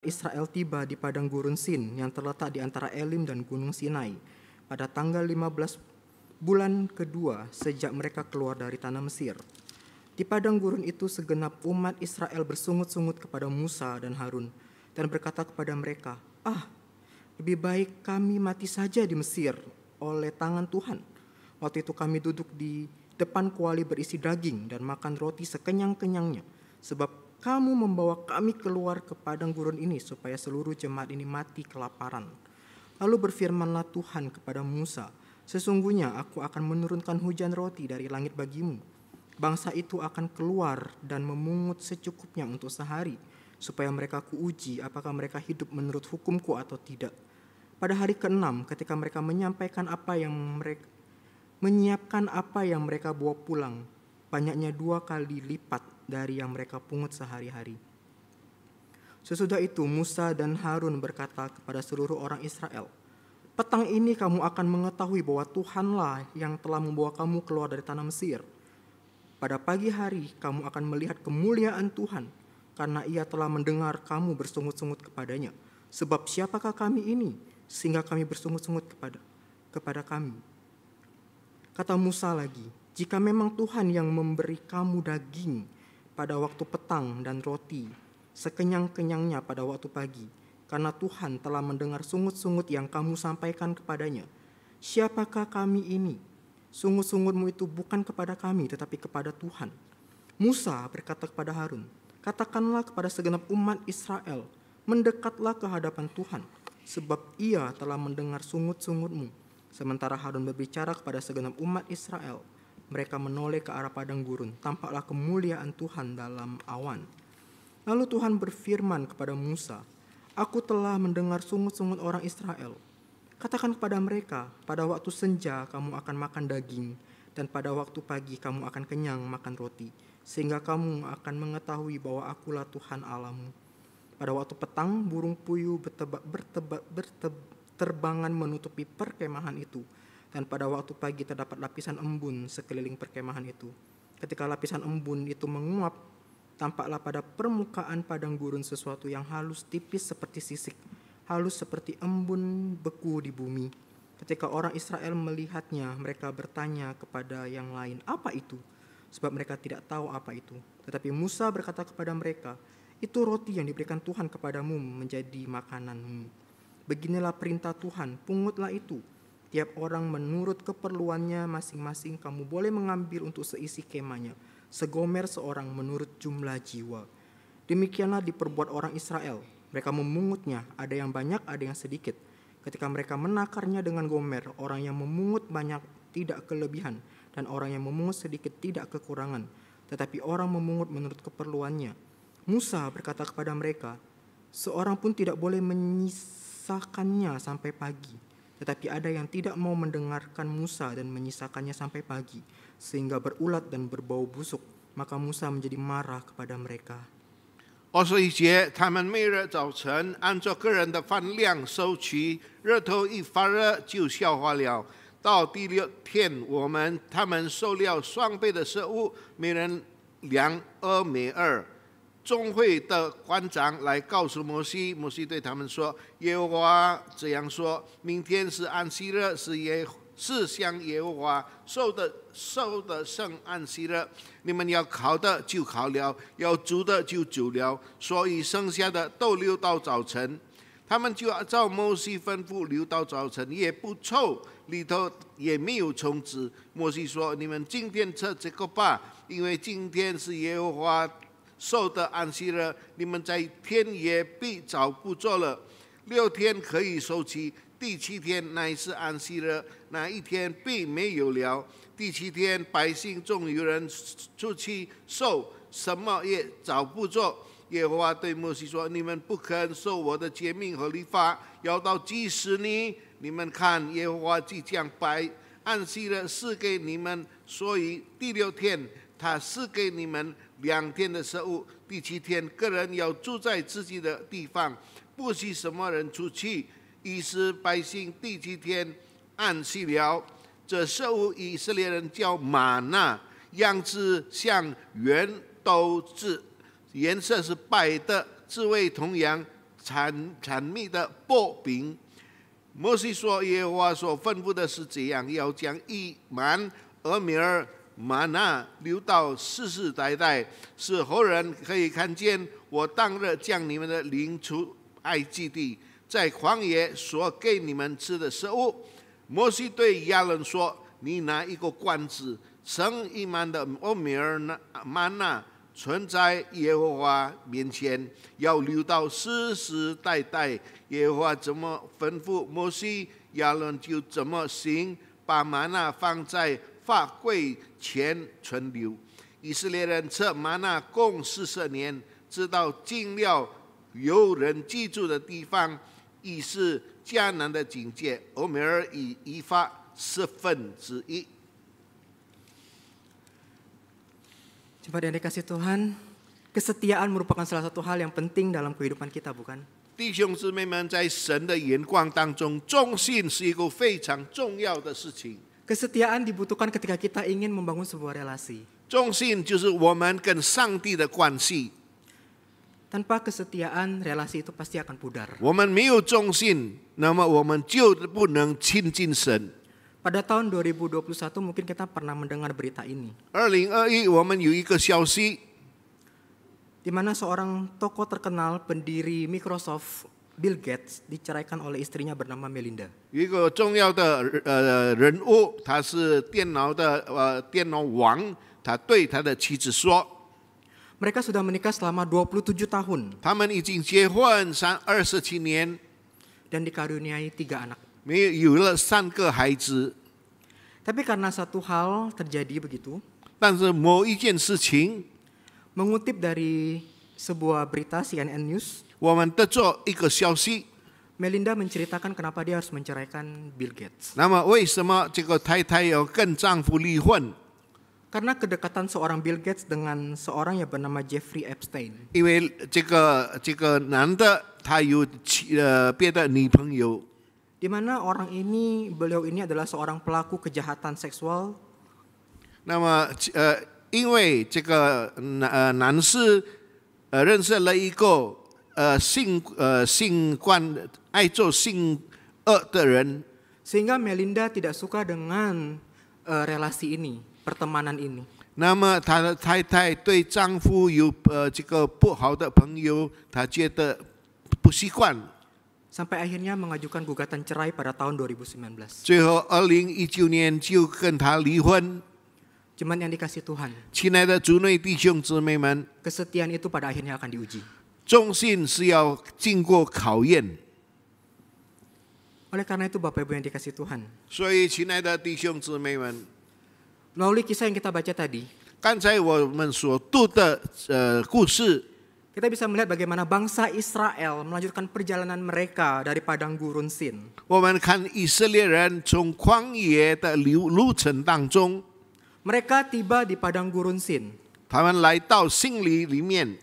Israel tiba di padang gurun Sin yang terletak di antara Elim dan Gunung Sinai pada tanggal 15 bulan kedua sejak mereka keluar dari tanah Mesir. Di padang gurun itu segenap umat Israel bersungut-sungut kepada Musa dan Harun dan berkata kepada mereka, lebih baik kami mati saja di Mesir oleh tangan Tuhan. Waktu itu kami duduk di depan kuali berisi daging dan makan roti sekenyang-kenyangnya, sebab kamu membawa kami keluar ke padang gurun ini supaya seluruh jemaat ini mati kelaparan. Lalu berfirmanlah Tuhan kepada Musa, sesungguhnya aku akan menurunkan hujan roti dari langit bagimu. Bangsa itu akan keluar dan memungut secukupnya untuk sehari, supaya mereka kuuji apakah mereka hidup menurut hukumku atau tidak. Pada hari ke-6 ketika mereka menyiapkan apa yang mereka bawa pulang, banyaknya 2 kali lipat dari yang mereka pungut sehari-hari. Sesudah itu Musa dan Harun berkata kepada seluruh orang Israel, petang ini kamu akan mengetahui bahwa Tuhanlah yang telah membawa kamu keluar dari tanah Mesir. Pada pagi hari kamu akan melihat kemuliaan Tuhan, karena ia telah mendengar kamu bersungut-sungut kepadanya. Sebab siapakah kami ini, sehingga kami bersungut-sungut kepada kami? Kata Musa lagi, jika memang Tuhan yang memberi kamu daging pada waktu petang dan roti sekenyang-kenyangnya pada waktu pagi, karena Tuhan telah mendengar sungut-sungut yang kamu sampaikan kepadanya, siapakah kami ini? Sungut-sungutmu itu bukan kepada kami, tetapi kepada Tuhan. Musa berkata kepada Harun, katakanlah kepada segenap umat Israel, mendekatlah ke hadapan Tuhan, sebab ia telah mendengar sungut-sungutmu. Sementara Harun berbicara kepada segenap umat Israel, mereka menoleh ke arah padang gurun, tampaklah kemuliaan Tuhan dalam awan. Lalu Tuhan berfirman kepada Musa, aku telah mendengar sungut-sungut orang Israel. Katakan kepada mereka, pada waktu senja kamu akan makan daging, dan pada waktu pagi kamu akan kenyang makan roti, sehingga kamu akan mengetahui bahwa akulah Tuhan Allahmu. Pada waktu petang, burung puyuh berterbangan menutupi perkemahan itu, dan pada waktu pagi terdapat lapisan embun sekeliling perkemahan itu. Ketika lapisan embun itu menguap, tampaklah pada permukaan padang gurun sesuatu yang halus tipis seperti sisik, halus seperti embun beku di bumi. Ketika orang Israel melihatnya, mereka bertanya kepada yang lain, apa itu? Sebab mereka tidak tahu apa itu. Tetapi Musa berkata kepada mereka, itu roti yang diberikan Tuhan kepadamu menjadi makananmu. Beginilah perintah Tuhan, pungutlah itu. Tiap orang menurut keperluannya masing-masing kamu boleh mengambil untuk seisi kemahnya, segomer seorang menurut jumlah jiwa. Demikianlah diperbuat orang Israel. Mereka memungutnya, ada yang banyak, ada yang sedikit. Ketika mereka menakarnya dengan gomer, orang yang memungut banyak tidak kelebihan, dan orang yang memungut sedikit tidak kekurangan. Tetapi orang memungut menurut keperluannya. Musa berkata kepada mereka, seorang pun tidak boleh menyisakannya sampai pagi. Tetapi ada yang tidak mau mendengarkan Musa dan menyisakannya sampai pagi, sehingga berulat dan berbau busuk. Maka Musa menjadi marah kepada mereka. 21节，他们每日早晨按照个人的饭量收取，热头一发热就消化了。到第6天，他们收了双倍的食物，每人2俄美尔。众会的官长来告诉摩西，摩西对他们说：“耶和华这样说，明天是安息日，是向耶和华受的圣安息日。你们要烤的就烤了，要煮的就煮了，所以剩下的都留到早晨。”他们就照摩西吩咐留到早晨，也不臭，里头也没有虫子。摩西说：“你们今天吃这个吧，因为今天是耶和华受的安息日，你们在田野必找不着了。6天可以收起，第7天乃是安息日，那一天必没有了。第7天百姓中有人出去收，什么也找不着。”耶和华对摩西说：“你们不肯守我的诫命和律法，要到几时呢？你们看，耶和华即将把安息日赐给你们，所以第6天他赐给你们2天的食物，第7天个人要住在自己的地方，不许什么人出去。于是百姓第7天安息了。这食物以色列人叫玛纳，样子像圆豆子，颜色是白的，滋味同样，阐密的薄饼。摩西说：“耶和华所吩咐的是这样，要将一满俄米尔玛纳留到世世代代，使后人可以看见我当日将你们的领出埃及地，在旷野所给你们吃的食物。”摩西对亚伦说：“你拿一个罐子，盛一满的俄米尔玛纳，存在耶和华面前，要留到世世代代。耶和华怎么吩咐摩西，亚伦就怎么行，把玛纳放在法柜前存留。以色列人吃玛纳共40年，直到进了有人居住的地方，已是迦南的境界。俄米尔以以法1/10。” Jemaat yang dikasih Tuhan, kesetiaan merupakan salah satu hal yang penting dalam kehidupan kita, bukan? 弟兄姊妹们，在神的眼光当中，忠信是一个非常重要的事情。 Kesetiaan dibutuhkan ketika kita ingin membangun sebuah relasi. 忠信就是我们跟上帝的关系。 Tanpa kesetiaan, relasi itu pasti akan pudar. 我们没有忠信，那么我们就不能亲近神。 Pada tahun 2021 mungkin kita pernah mendengar berita ini, 2021，我们有一个消息， di mana seorang tokoh terkenal pendiri Microsoft, Bill Gates, diceraikan oleh istrinya bernama Melinda. 有一个重要的人物，他是电脑王，他对他的妻子说， Mereka sudah menikah selama 27 tahun 他们已经结婚27年， dan dikaruniai 3 anak. 有了3个孩子。 Tapi karena satu hal terjadi begitu, 但是某一件事情， mengutip dari sebuah berita CNN News, 我们得到一个消息。 Melinda menceritakan kenapa dia harus menceraikan Bill Gates. 那么为什么这个太太要跟丈夫离婚？ Karena kedekatan seorang Bill Gates dengan seorang yang bernama Jeffrey Epstein. 因为这个男的他有别的女朋友， Di mana beliau ini adalah seorang pelaku kejahatan seksual 那么因为这个男士认识了一个爱做性恶的人， sehingga Melinda tidak suka dengan relasi ini, pertemanan ini. 那么她的太太对丈夫有这个不好的朋友，她觉得不习惯。 Sampai akhirnya mengajukan gugatan cerai pada tahun 2019. 最后2019年就跟他离婚。 Jemaat yang dikasih Tuhan, 亲爱的主内弟兄姊妹们， kesetiaan itu pada akhirnya akan diuji. 忠信是要经过考验。 Oleh karena itu Bapak Ibu yang dikasih Tuhan, 所以，亲爱的弟兄姊妹们， melalui kisah yang kita baca tadi, 刚才我们所读的故事， kita bisa melihat bagaimana bangsa Israel melanjutkan perjalanan mereka dari padang gurun Sin. 我们看以色列人从旷野的路程当中， Mereka tiba di padang gurun Sin. 他们来到心里面。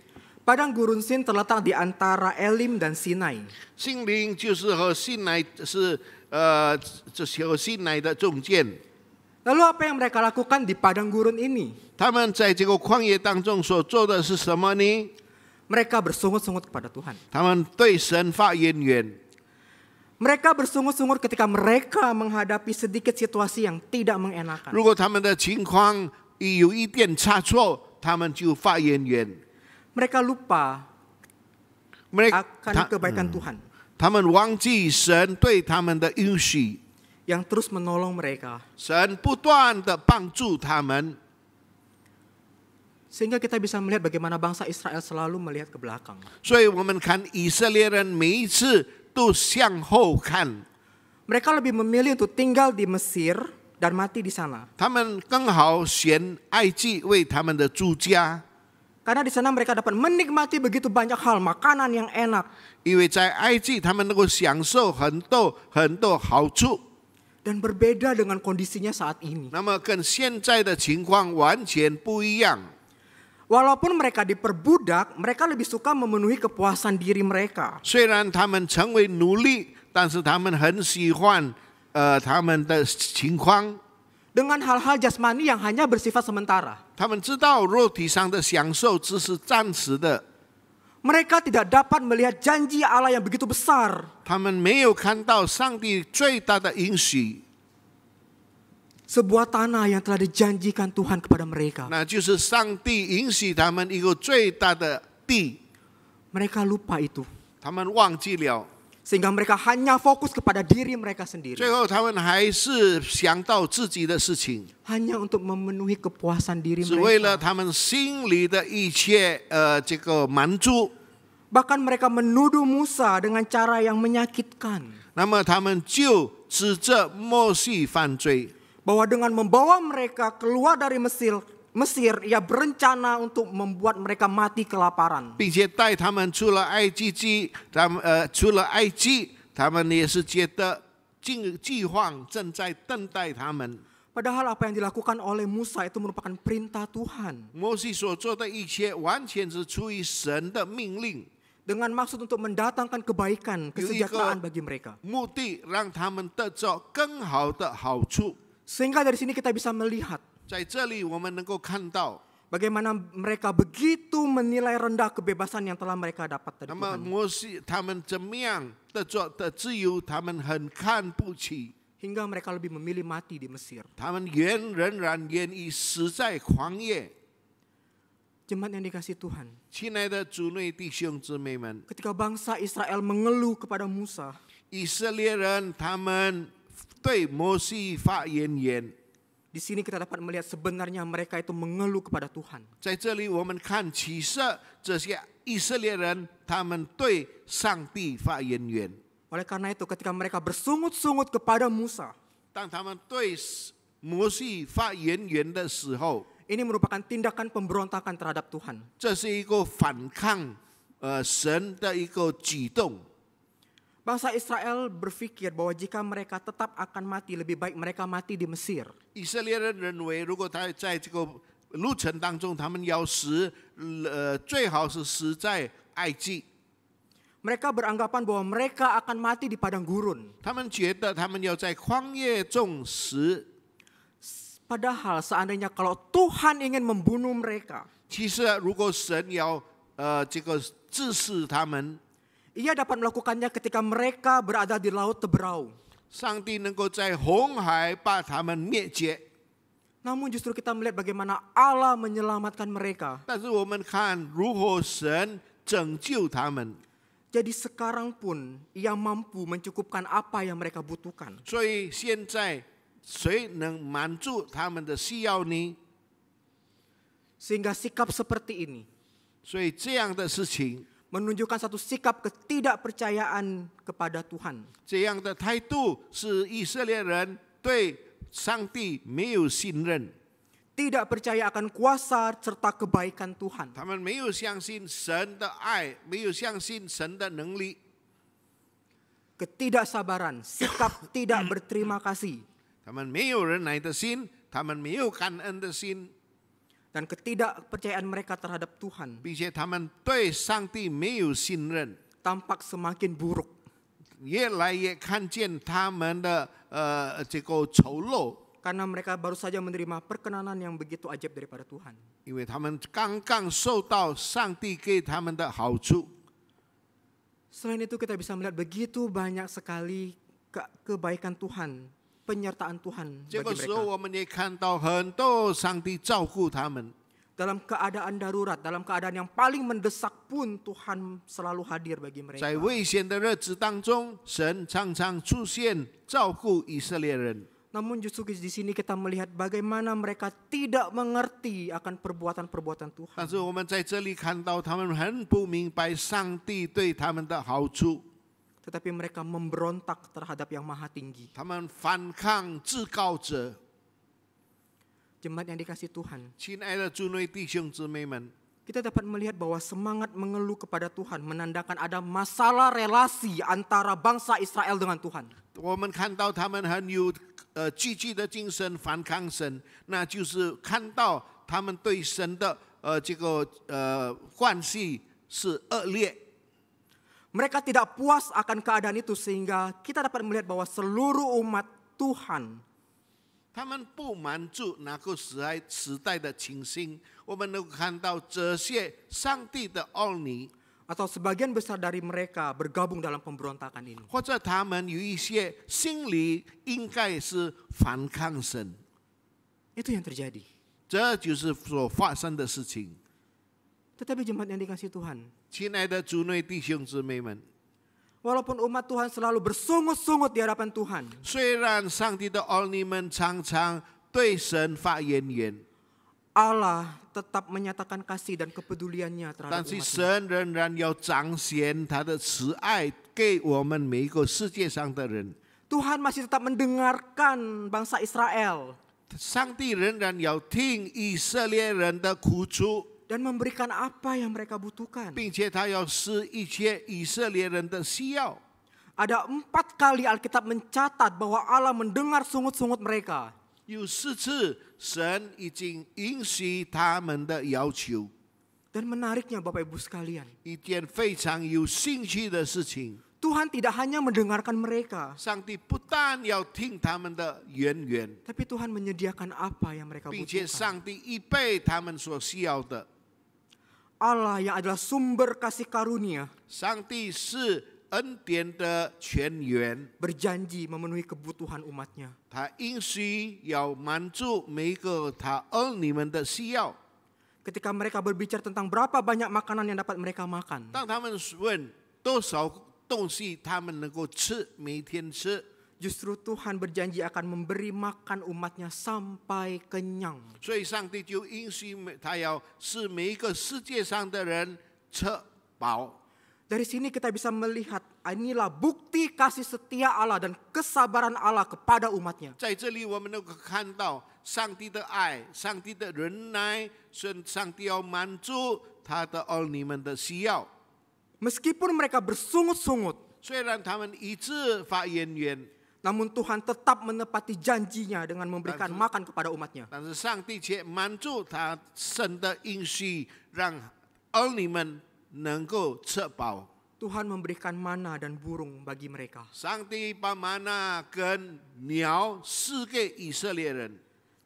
Padang gurun Sin terletak di antara Elim dan Sinai. 心灵就是和西乃和西乃的中间。 Lalu apa yang mereka lakukan di padang gurun ini? 他们在这个旷野当中所做的是什么呢？ Mereka bersungut-sungut kepada Tuhan. 他们对神发怨言。 Mereka bersungut-sungut ketika mereka menghadapi sedikit situasi yang tidak mengenakan. 如果他们的情况有一点差错，他们就发怨言。 Mereka lupa akan kebaikan Tuhan 他们忘记神对他们的允许， yang terus menolong mereka. 神不断的帮助他们。 Sehingga kita bisa melihat bagaimana bangsa Israel selalu melihat ke belakang. 所以我们看以色列人每一次都向后看， Mereka lebih memilih untuk tinggal di Mesir dan mati di sana. 他们更好选埃及为他们的住家， Karena di sana mereka dapat menikmati begitu banyak hal, makanan yang enak. 因为在埃及他们能够享受很多好处。 Dan berbeda dengan kondisinya saat ini. 那么跟现在的情况完全不一样。 Walaupun mereka diperbudak, mereka lebih suka memenuhi kepuasan diri mereka. 虽然他们成为奴隶，但是他们很喜欢他们的情况。 Dengan hal-hal jasmani yang hanya bersifat sementara. 他们知道肉体上的享受只是暂时的。Mereka tidak dapat melihat janji Allah yang begitu besar. 他们没有看到上帝最大的应许， Sebuah tanah yang telah dijanjikan Tuhan kepada mereka. 那就是上帝允许他们一个最大的地， Mereka lupa itu. 他们忘记了， Sehingga mereka hanya fokus kepada diri mereka sendiri. 最后他们还是想到自己的事情， Hanya untuk memenuhi kepuasan diri 只为了 mereka. 他们心里的一切这个满足。 Bahkan mereka menuduh Musa dengan cara yang menyakitkan. 那么他们就指着摩西犯罪， Bahwa dengan membawa mereka keluar dari Mesir, ia berencana untuk membuat mereka mati kelaparan. 并且带他们出了埃及记，出了埃及，他们也是觉得饥荒正在等待他们。 Padahal apa yang dilakukan oleh Musa itu merupakan perintah Tuhan. 摩西所做的一切，完全是出于神的命令， Dengan maksud untuk mendatangkan kebaikan, kesejahteraan bagi mereka. 目的让他们得着更好的好处。 Sehingga dari sini kita bisa melihat 在这里，我们能够看到， bagaimana mereka begitu menilai rendah kebebasan yang telah mereka dapat dari 那么 Tuhan. 摩西他们怎么样得着的自由，他们很看不起， Hingga mereka lebih memilih mati di Mesir. 他们仍然愿意死在旷野。 Jemaat yang dikasih Tuhan. 亲爱的主内弟兄姊妹们， Ketika bangsa Israel mengeluh kepada Musa, 以色列人他们对摩西发怨言。 di sini kita dapat melihat sebenarnya mereka itu mengeluh kepada Tuhan. 在这里，我们看其实这些以色列人，他们对上帝发怨言。 Oleh karena itu ketika mereka bersungut-sungut kepada Musa, 当他们对摩西发怨言的时候， ini merupakan tindakan pemberontakan terhadap Tuhan. 这是一个反抗神的一个举动。 Bangsa Israel berpikir bahwa jika mereka tetap akan mati, lebih baik mereka mati di Mesir. 以色列人认为，如果他在这个路程当中，他们要死，最好是死在埃及。 Mereka beranggapan bahwa mereka akan mati di padang gurun. 他们觉得他们要在旷野中死。 Padahal seandainya kalau Tuhan ingin membunuh mereka, 其实，如果神要这个治死他们， Ia dapat melakukannya ketika mereka berada di laut Teberau. 上帝能够在红海把他们灭绝。 Namun justru kita melihat bagaimana Allah menyelamatkan mereka. 但是我们看如何神拯救他们。 Jadi sekarang pun Ia mampu mencukupkan apa yang mereka butuhkan. 所以现在谁能满足他们的需要呢？ Sehingga sikap seperti ini 所以这样的事情， menunjukkan satu sikap ketidakpercayaan kepada Tuhan. 这样的态度是以色列人对上帝没有信任， Tidak percaya akan kuasa serta kebaikan Tuhan. 他们没有相信神的爱，没有相信神的能力。 Ketidaksabaran, sikap tidak berterima kasih, 他们没有忍耐的心，他们没有感恩的心， dan ketidakpercayaan mereka terhadap Tuhan 并且他们对上帝没有信任， tampak semakin buruk. 越来越看见他们的这个丑陋， Karena mereka baru saja menerima perkenanan yang begitu ajaib daripada Tuhan. 因为他们刚刚受到上帝给他们的好处。 Selain itu kita bisa melihat begitu banyak sekali kebaikan Tuhan, penyertaan Tuhan 这个 bagi 时候， mereka. 我们也看到很多上帝照顾他们。 Dalam keadaan darurat, dalam keadaan yang paling mendesak pun Tuhan selalu hadir bagi mereka. 在危险的日子当中，神常常出现照顾以色列人。 Namun justru di sini kita melihat bagaimana mereka tidak mengerti akan perbuatan-perbuatan Tuhan. 但是我们在这里看到，他们很不明白上帝对他们的好处， Tetapi mereka memberontak terhadap yang maha tinggi. 他们反抗至高者。 Jemaat yang dikasih Tuhan, 亲爱的主内弟兄姊妹们， kita dapat melihat bahwa semangat mengeluh kepada Tuhan menandakan ada masalah relasi antara bangsa Israel dengan Tuhan. 我们看到他们很有积极的精神反抗神，那就是看到他们对神的这个关系是恶劣。 Mereka tidak puas akan keadaan itu sehingga kita dapat melihat bahwa seluruh umat Tuhan 他们不满足那个时代的情形，我们能够看到这些上帝的儿女， atau sebagian besar dari mereka bergabung dalam pemberontakan ini. 或者他们有一些心里应该是反抗神， Itu yang terjadi. 这就是所发生的事情。 Tetapi jemaat yang dikasihi Tuhan, 亲爱的主内弟兄姊妹们， walaupun umat Tuhan selalu bersungut-sungut di hadapan Tuhan, 虽然上帝的儿女们常常对神发怨言， Allah tetap menyatakan kasih dan kepeduliannya 但 terhadap 是 umatnya. 神仍然要彰显他的慈爱给我们每一个世界上的人。 Tuhan masih tetap mendengarkan bangsa Israel 上帝仍然要听以色列人的苦楚， dan memberikan apa yang mereka butuhkan. 并且他要使一切以色列人的需要。 Ada 4 kali Alkitab mencatat bahwa Allah mendengar sungut-sungut mereka. 有4次，神已经允许他们的要求。 Dan menariknya Bapak Ibu sekalian, 一件非常有兴趣的事情， Tuhan tidak hanya mendengarkan mereka, 上帝不但要听他们的怨言， tapi Tuhan menyediakan apa yang mereka 并且 butuhkan. 上帝预备他们所需要的。 Allah yang adalah sumber kasih karunia 上帝是恩典的泉源， berjanji memenuhi kebutuhan umatnya. 他应许要满足每一个他儿女们的需要。 Ketika mereka berbicara tentang berapa banyak makanan yang dapat mereka makan, 当他们问多少东西他们能够吃，每天吃， justru Tuhan berjanji akan memberi makan umatnya sampai kenyang. 所以上帝就应许他要使每一个世界上的人吃饱。 Dari sini kita bisa melihat inilah bukti kasih setia Allah dan kesabaran Allah kepada umatnya. 在这里我们能够看到上帝的爱，上帝的忍耐，上帝要满足他的儿女们的需要。 Meskipun mereka bersungut-sungut, 虽然他们一直发怨言， namun Tuhan tetap menepati janjinya dengan memberikan makan kepada umatnya. 但是上帝却满足他神的应许，让儿女们能够吃饱。 Tuhan memberikan mana dan burung bagi mereka. 上帝把玛纳跟鸟赐给以色列人，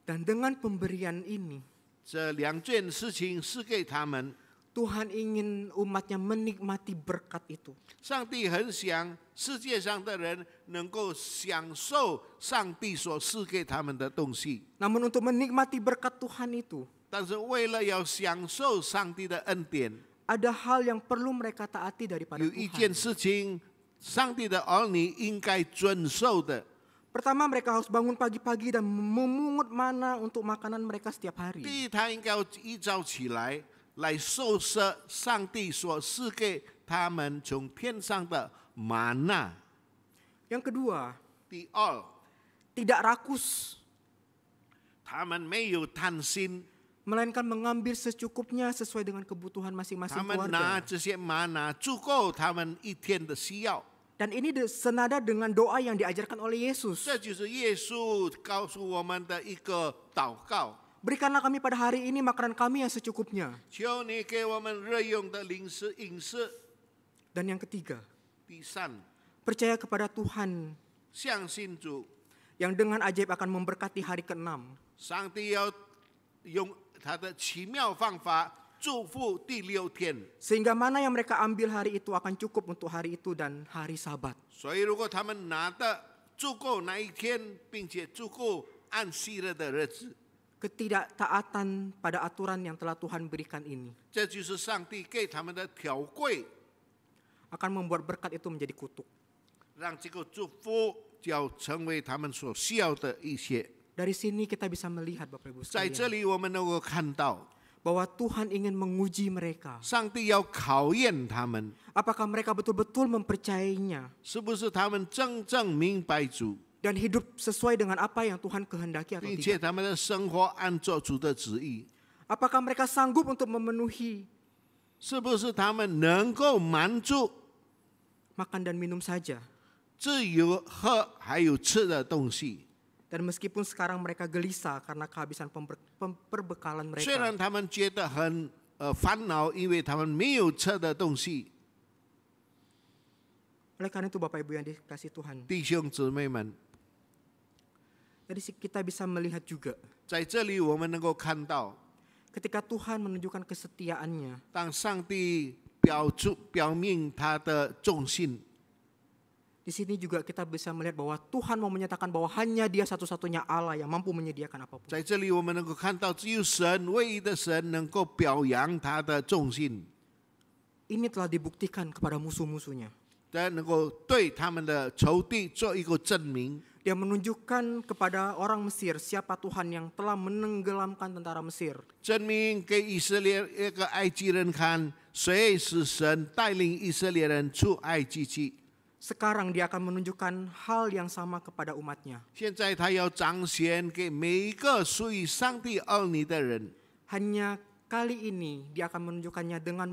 Dan dengan pemberian ini, 这2件事情赐给他们。 Tuhan ingin umatnya menikmati berkat itu. 上帝很想世界上的人能够享受上帝所赐给他们的东西， Namun untuk menikmati berkat Tuhan itu, 但是为了要享受上帝的恩典， ada hal yang perlu mereka taati daripada 有一件 Tuhan. 事情，上帝的儿女应该遵守的。 Pertama, mereka harus bangun pagi-pagi dan memungut mana untuk makanan mereka setiap hari. 第一，他应该要一早起来收拾上帝所赐给他们从天上的玛纳。 Yang kedua, 第二， tidak rakus, 他们没有贪心， melainkan mengambil secukupnya sesuai dengan kebutuhan 他 masing-masing 们拿 keluarga. 这些玛纳足够他们一天的需要。 Dan ini senada dengan doa yang diajarkan oleh Yesus. 这就是耶稣告诉我们的一个祷告。 Berikanlah kami pada hari ini makanan kami yang secukupnya. 求你给我们日用的饮食。 Dan yang ketiga, 第三， percaya kepada Tuhan 相信主， yang dengan ajaib akan memberkati hari ke-6. 上帝要用他的奇妙方法祝福第6天。 Sehingga mana yang mereka ambil hari itu akan cukup untuk hari itu dan hari Sabat. 所以，如果他们拿的足够那一天，并且足够安息了的日子， Ketidaktaatan pada aturan yang telah Tuhan berikan ini 这就是上帝给他们的条规， akan membuat berkat itu menjadi kutuk. 让这个祝福就要成为他们所需要的一些。 Dari sini kita bisa melihat Bapak Ibu 在这 sekalian 里，我们能够看到， bahwa Tuhan ingin menguji mereka. 上帝要考验他们， Apakah mereka betul-betul mempercayainya 是不是他们真正明白主， dan hidup sesuai dengan apa yang Tuhan kehendaki atau 并且 tidak? 他们的生活按照主的旨意， Apakah mereka sanggup untuk memenuhi 是不是他们能够满足 makan dan minum saja? 只有喝还有吃的东西？ Dan meskipun sekarang mereka gelisah karena kehabisan perbekalan 虽然 mereka, 他们觉得很烦恼，因为他们没有吃的东西。 oleh karena itu Bapak Ibu yang dikasih Tuhan, 弟兄姊妹们， dari kita bisa melihat juga 在这里我们能够看到， ketika Tuhan menunjukkan kesetiaannya, 当上帝表表明他的重性。 Di sini juga kita bisa melihat bahwa Tuhan mau menyatakan bahwa hanya Dia satu-satunya Allah yang mampu menyediakan apapun. 在这里，我们能够看到，只有神，唯一的神，能够表扬他的重性， Ini telah dibuktikan kepada musuh-musuhnya. 但能够对他们的仇敌做一个证明。 Dia menunjukkan kepada orang Mesir siapa Tuhan yang telah menenggelamkan tentara Mesir. 证明给以色列一个埃及人看，谁是神带领以色列人出埃及去。 Sekarang dia akan menunjukkan hal yang sama kepada umatnya. 现在他要彰显给每一个属于上帝儿女的人。 Hanya kali ini dia akan menunjukkannya dengan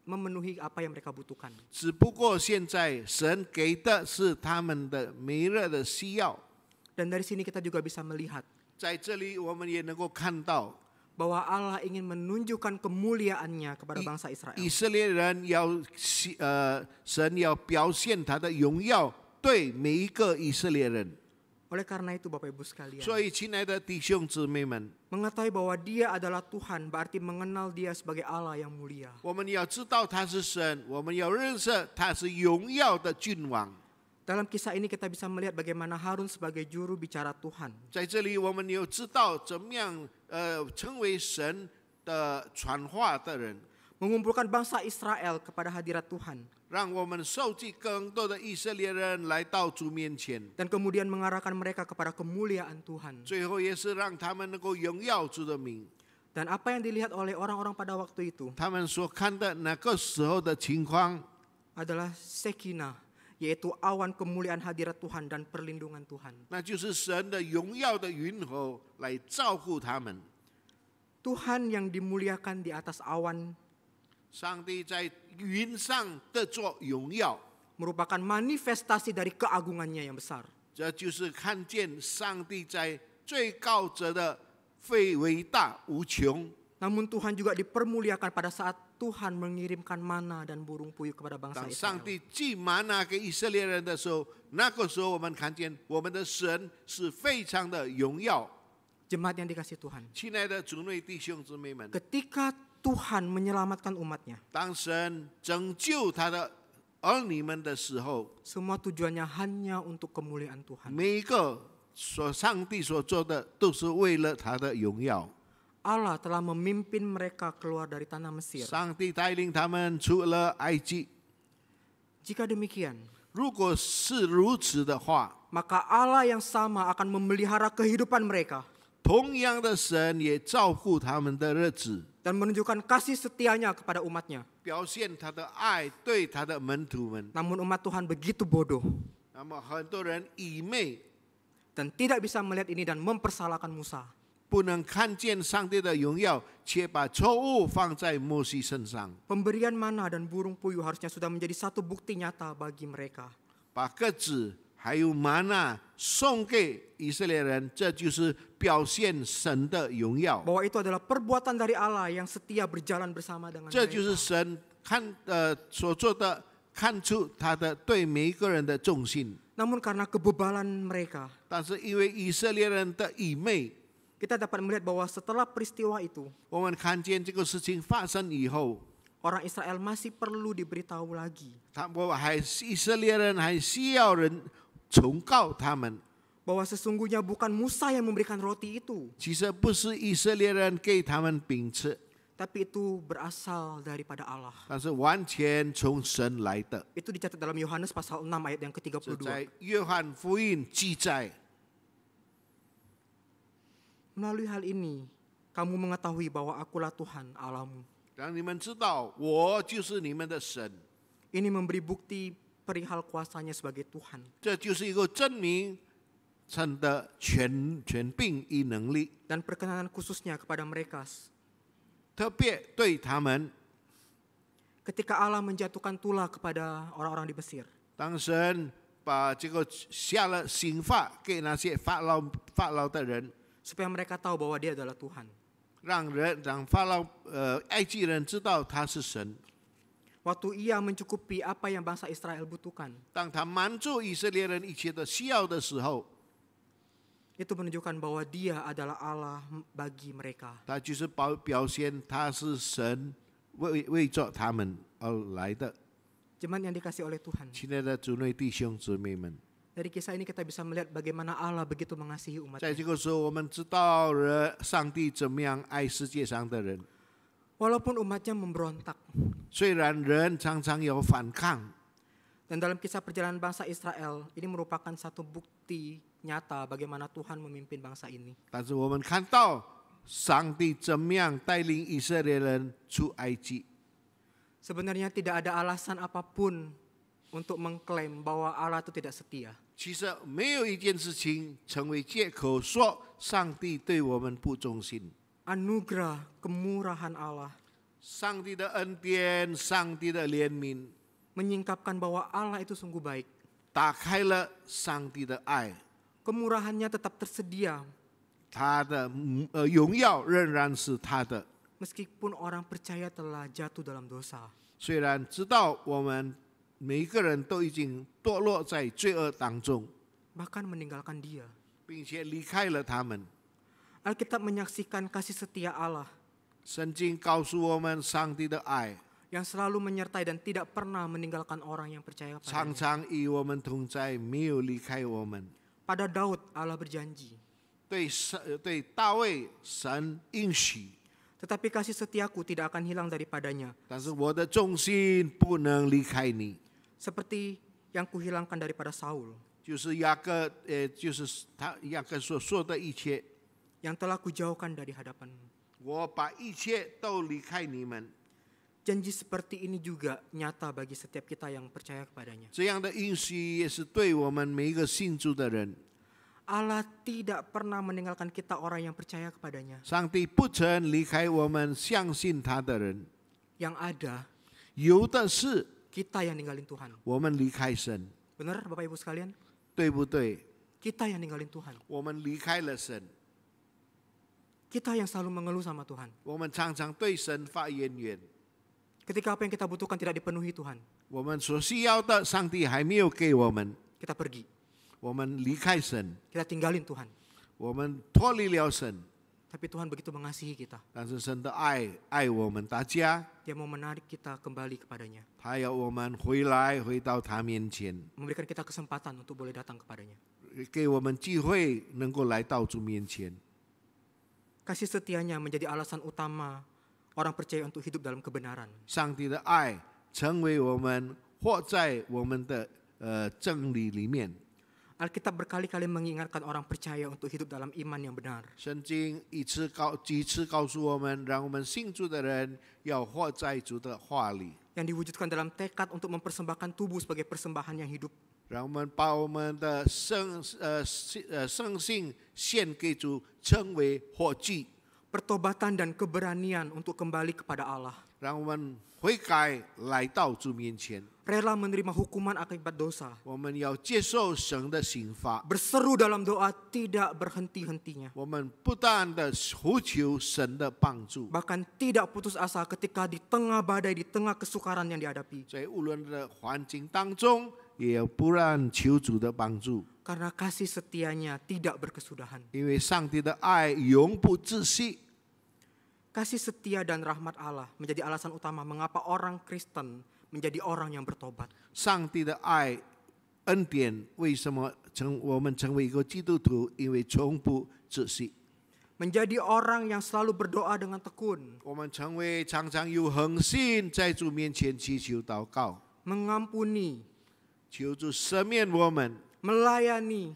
memenuhi apa yang mereka butuhkan. 只不过现在神给的是他们的每日的需要。 Dan dari sini kita juga bisa melihat 在这里，我们也能够看到， bahwa Allah ingin menunjukkan kemuliaannya kepada bangsa Israel. 以色列人要神要表现他的荣耀，对每一个以色列人。 Oleh karena itu Bapak Ibu sekalian, 所以，亲爱的弟兄姊妹们， mengetahui bahwa Dia adalah Tuhan berarti mengenal Dia sebagai Allah yang mulia. 我们要知道他是神，我们要认识他是荣耀的君王。 Dalam kisah ini kita bisa melihat bagaimana Harun sebagai juru bicara Tuhan. 在这里，我们有知道怎么样成为神的传话的人， Mengumpulkan bangsa Israel kepada hadirat Tuhan. 让我们收集更多的以色列人来到主面前， Dan kemudian mengarahkan mereka kepada kemuliaan Tuhan. 最后也是让他们能够荣耀主的名。 Dan apa yang dilihat oleh orang-orang pada waktu itu 他们所看的那个时候的情况， adalah Shekinah, yaitu awan kemuliaan hadirat Tuhan dan perlindungan Tuhan. 那就是神的荣耀的云候来照顾他们。 Tuhan yang dimuliakan di atas awan 上帝在云上得着荣耀， merupakan manifestasi dari keagungannya yang besar. 这就是看见上帝在最高者的伟大无穷。 Namun Tuhan juga dipermuliakan pada saat Tuhan mengirimkan mana dan burung puyuh kepada bangsa 当上 Israel. 帝寄玛纳给以色列人的时候，那个时候我们看见我们的神是非常的荣耀。 Jemaat yang dikasihi Tuhan. 亲爱的主内弟兄姊妹们， Ketika Tuhan menyelamatkan umatnya, 当神拯救他的儿女们的时候， semua tujuannya hanya untuk kemuliaan Tuhan. 每一个上帝所做的都是为了他的荣耀。 Allah telah memimpin mereka keluar dari tanah Mesir. 上帝带领他们出了埃及。 Jika demikian, 如果是如此的话， maka Allah yang sama akan memelihara kehidupan mereka 同样的神也照顾他们的日子， dan menunjukkan kasih setianya kepada umatnya. 表现他的爱对他的门徒们。 Namun umat Tuhan begitu bodoh 那么很多人愚昧， dan tidak bisa melihat ini dan mempersalahkan Musa. 不能看见上帝的荣耀，却把错误放在摩西身上， Pemberian mana dan burung puyuh harusnya sudah menjadi satu bukti nyata bagi mereka. 把鸽子还有玛纳送给以色列人，这就是表现神的荣耀。 Bahwa itu adalah perbuatan dari Allah yang setia berjalan bersama dengan 这就是 mereka. 神所做的，看出他的对每一个人的重信。 Namun karena kebebalan mereka, 但是因为以色列人的愚昧， kita dapat melihat bahwa setelah peristiwa itu, 我们看见这个事情发生以后， orang Israel masih perlu diberitahu lagi 以色列人还需要人重告他们。 bahwa sesungguhnya bukan Musa yang memberikan roti itu, 其实不是以色列人给他们饼吃， tapi itu berasal daripada Allah. 但是完全从神来的。 Itu dicatat dalam Yohanes pasal 6 ayat yang 这 ke-32. 在约翰福音记载。 Melalui hal ini, kamu mengetahui bahwa akulah Tuhan Allahmu. 让你们知道，我就是你们的神。 Ini memberi bukti perihal kuasanya sebagai Tuhan. 这就是一个证明神的权柄与能力， Dan perkenanan khususnya kepada mereka 特别对他们。 ketika Allah menjatuhkan tulah kepada orang-orang di Mesir. 当神把这个下了刑罚给那些法老的人， Supaya mereka tahu bahwa dia adalah Tuhan. 让法老埃及人知道他是神。 Waktu ia mencukupi apa yang bangsa Israel butuhkan, 当他满足以色列人一切的需要的时候， itu menunjukkan bahwa dia adalah Allah bagi mereka. 他就是表现他是神，为着他们而来的。 Jemaat yang dikasih oleh Tuhan. 亲爱的主内弟兄姊妹们， Dari kisah ini kita bisa melihat bagaimana Allah begitu mengasihi 在 umatnya. 这个时候，我们知道了上帝怎么样爱世界上的人。 Walaupun umatnya memberontak. 虽然人常常有反抗， Dan dalam kisah perjalanan bangsa Israel, ini merupakan satu bukti nyata bagaimana Tuhan memimpin bangsa ini. 但是我们看到上帝怎么样带领以色列人出埃及。 Sebenarnya tidak ada alasan apapun untuk mengklaim bahwa Allah itu tidak setia. 其实没有一件事情成为借口说上帝对我们不忠心。 Anugerah, kemurahan Allah 上帝的恩典，上帝的怜悯， menyingkapkan bahwa Allah itu sungguh baik. 打开了上帝的爱， Kemurahannya tetap tersedia 他的荣耀仍然是他的。 meskipun orang percaya telah jatuh dalam dosa. 虽然知道我们每一个人都已经堕落在罪恶当中， Bahkan meninggalkan dia. 并且离开了他们， Alkitab menyaksikan kasih setia Allah 圣经告诉我们上帝的爱 yang selalu menyertai dan tidak pernah meninggalkan orang yang percaya 常 kepadanya. 常与我们同在，没有离开我们。 Pada Daud Allah berjanji, 对大卫神应许， tetapi kasih setiaku tidak akan hilang daripadanya, 但是我的忠心不能离开你。 seperti yang kuhilangkan daripada Saul, 就是就是他雅各所说的一切， yang telah kujauhkan dari hadapanmu. 我把一切都离开你们。 Janji seperti ini juga nyata bagi setiap kita yang percaya kepadanya. 这样的应许也是对我们每一个信主的人。 Allah tidak pernah meninggalkan kita orang yang percaya kepadanya. 上帝不曾离开我们相信他的人， Yang ada, 有的是 kita yang ninggalin Tuhan. 我们离开神， Benar Bapak Ibu sekalian? 对不对？ Kita yang ninggalin Tuhan. 我们离开了神， Kita yang selalu mengeluh sama Tuhan. 我们常常对神发怨言。 Ketika apa yang kita butuhkan tidak dipenuhi Tuhan, 我们所需要的，上帝还没有给我们， kita pergi. 我们离开神， Kita tinggalin Tuhan. 我们脱离了神。 Tapi Tuhan begitu mengasihi kita. 但是神的爱我们大家， Dia mau menarik kita kembali kepadanya. 他要我们回到他面前， Memberikan kita kesempatan untuk boleh datang kepadanya. 给我们机会能够来到主面前。 Kasih setianya menjadi alasan utama orang percaya untuk hidup dalam kebenaran. 上帝的爱成为我们活在我们的真理里面。 Alkitab berkali-kali mengingatkan orang percaya untuk hidup dalam iman yang benar. 圣经几次告诉我们，让我们信主的人要活在主的话里， Yang diwujudkan dalam tekad untuk mempersembahkan tubuh sebagai persembahan yang hidup. 让我们把我们的生性献给主，成为活祭， Pertobatan dan keberanian untuk kembali kepada Allah. 让我们悔改来到主面前。 Rela menerima hukuman akibat dosa. 我们要接受神的刑罚， Berseru dalam doa tidak berhenti-hentinya. 我们不断的呼求神的帮助， Bahkan tidak putus asa ketika di tengah badai, di tengah kesukaran yang dihadapi. 在无论的环境当中，也要不断求主的帮助， Karena kasih setianya tidak berkesudahan. 因为上帝的爱永不止息。 Kasih setia dan rahmat Allah menjadi alasan utama mengapa orang Kristen menjadi orang yang bertobat. 上帝的爱、恩典，为什么我们成为一个基督徒？因为从不止息。 Menjadi orang yang selalu berdoa dengan tekun. 我们成为常常有恒心，在主面前祈求祷告， Mengampuni, 求主赦免我们， melayani,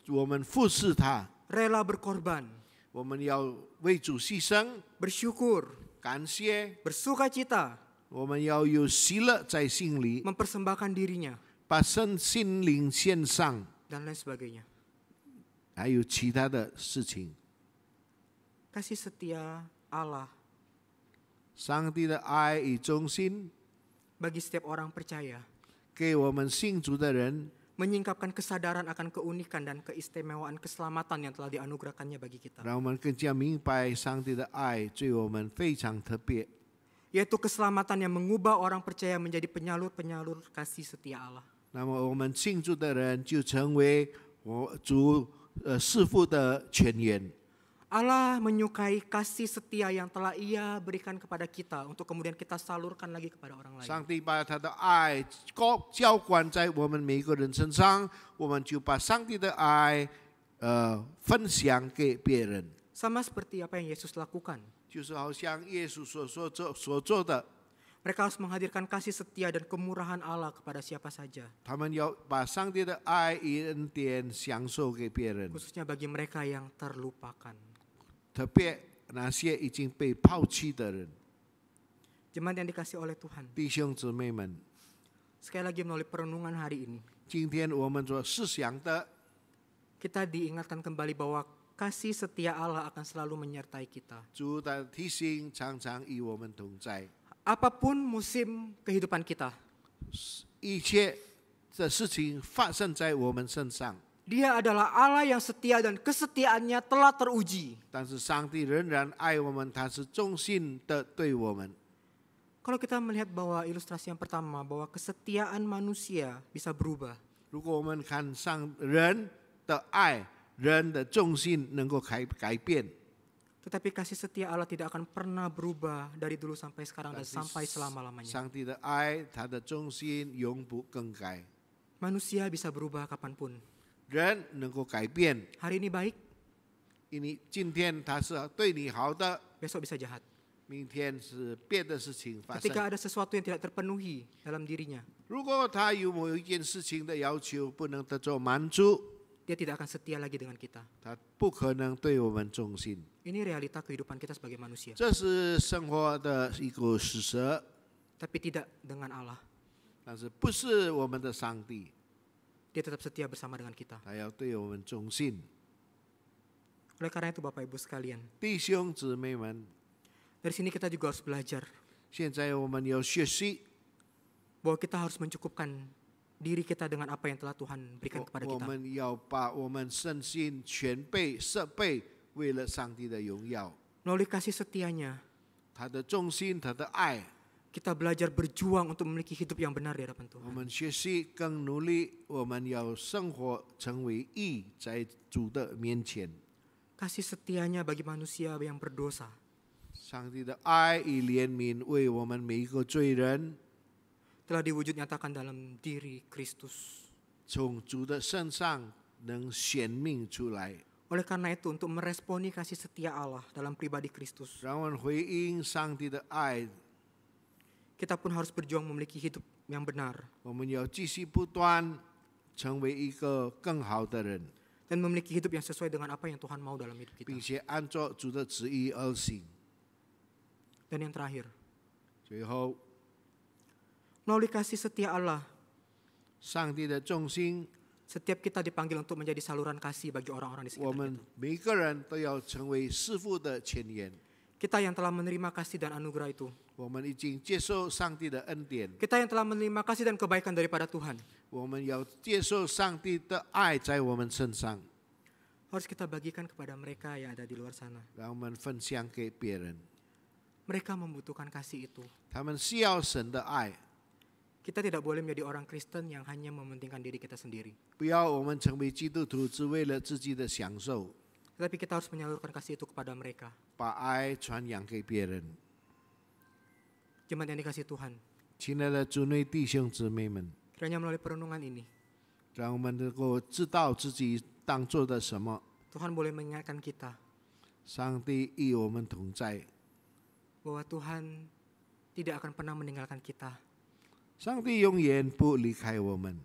我们服侍他， rela berkorban, 我们要为主牺牲， bersyukur, 感谢， bersukacita, 我们要有喜乐在心里， mempersembahkan dirinya, 把心灵献上， dan lain sebagainya. 还有其他的事情。 Kasih setia Allah 上帝的爱与忠心， bagi setiap orang percaya 给我们信主的人 menyingkapkan kesadaran akan keunikan dan keistimewaan keselamatan yang telah dianugerahkannya bagi kita. 让我们更加明白上帝的爱对我们非常特别， Yaitu keselamatan yang mengubah orang percaya menjadi penyalur-penyalur kasih setia Allah. 那么我们信主的人就成为主师傅的泉源。Allah menyukai kasih setia yang telah Ia berikan kepada kita untuk kemudian kita salurkan lagi kepada orang lain. 上帝把他的爱浇灌在我们每一个人身上，我们就把上帝的爱分享给别人， Sama seperti apa yang Yesus lakukan. 就是好像耶稣所做的， Mereka harus menghadirkan kasih setia dan kemurahan Allah kepada siapa saja. 他们要把上帝的爱与恩典享受给别人， Khususnya bagi mereka yang terlupakan. 特别那些已经被抛弃的人。 Jemaat yang dikasih oleh Tuhan. 弟兄姊妹们， Sekali lagi melalui perenungan hari ini. 今天我们所思想的， Kita diingatkan kembali bahwa kasih setia Allah akan selalu menyertai kita. 主的提醒常常与我们同在。 Apapun musim kehidupan kita, 一切的事情发生在我们身上， Dia adalah Allah yang setia dan kesetiaannya telah teruji. 但是上帝仍然爱我们，他是忠心的对我们。 Kalau kita melihat bahwa ilustrasi yang pertama, bahwa kesetiaan manusia bisa berubah. 如果我们看上人的爱，人的忠心能够改变， Tetapi kasih setia Allah tidak akan pernah berubah dari dulu sampai sekarang dan sampai selama-lamanya. 上帝的爱，他的忠心永不更改。 Manusia bisa berubah kapanpun. 人能够改变， Hari ini baik, 因为今天他是对你好的， besok bisa jahat. 明天是别的事情发生。 Ketika ada sesuatu yang tidak terpenuhi dalam dirinya, 如果他有某一件事情的要求不能得到满足， dia tidak akan setia lagi dengan kita. 他不可能对我们忠心。 Ini realita kehidupan kita sebagai manusia. 这是生活的一个事实， Tapi tidak dengan Allah. 但是不是我们的上帝， Dia tetap setia bersama dengan kita. 他要对我们忠心。 Oleh karena itu Bapak Ibu sekalian, 弟兄姊妹们， dari sini kita juga harus belajar 现在我们要学习， bahwa kita harus mencukupkan diri kita dengan apa yang telah Tuhan berikan kepada 我 kita. 们要把我们身心全备设备，为了上帝的荣耀， Melalui kasih setianya, 他的忠心，他的爱， kita belajar berjuang untuk memiliki hidup yang benar di hadapan 我 Tuhan. 们学习更努力，我们要生活成为义，在主的面前。 Kasih setianya bagi manusia yang berdosa. 上帝的爱与怜悯为我们每一个罪人 Telah diwujud nyatakan dalam diri Kristus. 从主的身上能显明出来， Oleh karena itu untuk meresponi kasih setia Allah dalam pribadi Kristus, 让我们回应上帝的爱。 kita pun harus berjuang memiliki hidup yang benar 我们要继续不断成为一个更好的人， dan memiliki hidup yang sesuai dengan apa yang Tuhan mau dalam hidup kita. 并且按照主的旨意而行。 Dan yang terakhir, 最后， melalui kasih setia Allah, 上帝的忠心， setiap kita dipanggil untuk menjadi saluran kasih bagi orang-orang di 我 sekitar 们 kita. 每个人都要成为师父的前言。 Kita yang telah menerima kasih dan anugerah itu, 我们已经接受上帝的恩典， kita yang telah menerima kasih dan kebaikan daripada Tuhan, 我们要接受上帝的爱在我们身上， harus kita bagikan kepada mereka yang ada di luar sana. 让我们分享给别人。 Mereka membutuhkan kasih itu. 他们需要神的爱， Kita tidak boleh menjadi orang Kristen yang hanya mementingkan diri kita sendiri. 不要我们成为基督徒只为了自己的享受， Tetapi kita harus menyalurkan kasih itu kepada mereka. 把爱传扬给别人。 Jemaat yang dikasih Tuhan, 亲爱的主内弟兄姊妹们， kiranya melalui perenungan ini, 让我们能够知道自己当做的什么。 Tuhan boleh mengingatkan kita 上帝与我们同在， bahwa Tuhan tidak akan pernah meninggalkan kita. 上帝永远不离开我们。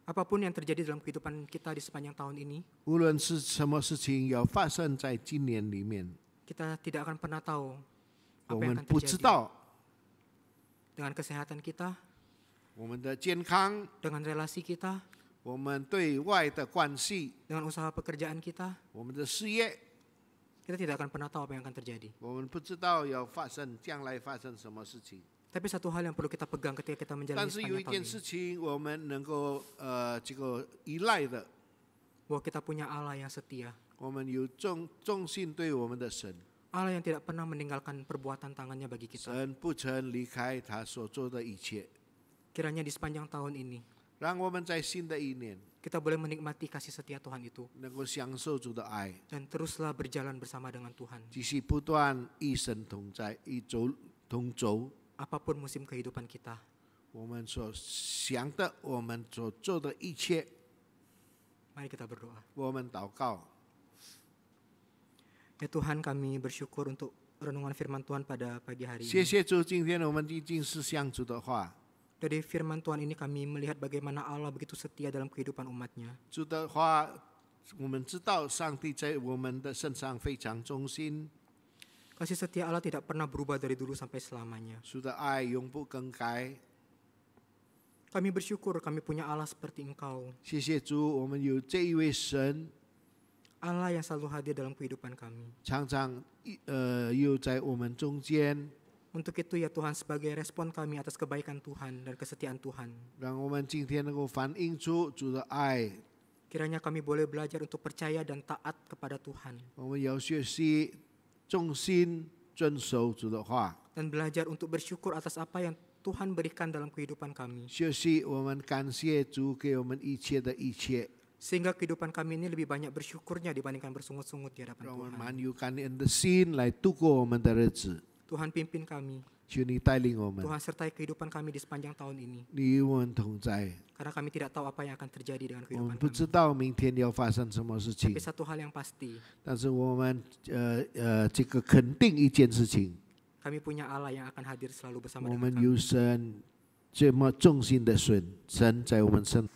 Apapun yang terjadi dalam kehidupan kita di sepanjang tahun ini, 无论是什么事情要发生在今年里面， kita tidak akan pernah tahu 我 apa yang 们 akan 不知 terjadi 道 dengan kesehatan kita, 我们的健康， dengan relasi kita, 我们对外的关系， dengan usaha pekerjaan kita. 我们的事业， Kita tidak akan pernah tahu apa yang akan terjadi. 我们不知道要发生将来发生什么事情。 Tapi satu hal yang perlu kita pegang ketika kita 但 menjalani 是有一 sepanjang 件 tahun 事 ini, 情我们能够这个依赖的， bahwa kita punya Allah yang setia, 我们有忠心对我们的神， Allah yang tidak pernah meninggalkan perbuatan tangannya bagi kita. 神不曾离开他所做的一切。 Kiranya di sepanjang tahun ini, 让我们在新的一年 kita boleh menikmati kasih setia Tuhan itu 能够享受主的爱， dan teruslah berjalan bersama dengan Tuhan. 继续不断与神同在，与主同走。 Apapun musim kehidupan kita, 我们所想的，我们所做的一切， mari kita berdoa. 我们祷告。 Ya Tuhan, kami bersyukur untuk renungan firman Tuhan pada pagi hari 谢 ini. 谢主，今天我们已经是向主的话， Dari firman Tuhan ini kami melihat bagaimana Allah begitu setia dalam kehidupan umatnya. 主的话，我们知道上帝在我们的身上非常忠心， Kasih setia Allah tidak pernah berubah dari dulu sampai selamanya. 主的爱永不更改。 Kami bersyukur kami punya Allah seperti Engkau. 谢谢主，我们有这一位神， Allah yang selalu hadir dalam kehidupan kami. 常常又在我们中间， Untuk itu ya Tuhan, sebagai respon kami atas kebaikan Tuhan dan kesetiaan Tuhan, 让我们今天能够反映出主的爱。 kiranya kami boleh belajar untuk percaya dan taat kepada Tuhan, 我们要学习忠心遵守主的话， dan belajar untuk bersyukur atas apa yang Tuhan berikan dalam kehidupan kami, 学习我们感谢主给我们一切的一切， sehingga kehidupan kami ini lebih banyak bersyukurnya dibandingkan bersungut-sungut di hadapan 让我们 Tuhan. 满有感恩的心来度过我们的日子。 Tuhan pimpin kami, 求你带领我们， Tuhan sertai kehidupan kami di sepanjang tahun ini, 你与我们同在。 karena kami tidak tahu apa yang akan terjadi dengan 我们 kehidupan 不知 kami. 道明天要发生什么事情 Tapi，satu hal yang pasti, 但是我们这个肯定一件事情， kami punya Allah yang akan hadir selalu bersama 我 dengan 们 kami. 有神这么忠心的神，神在我们身。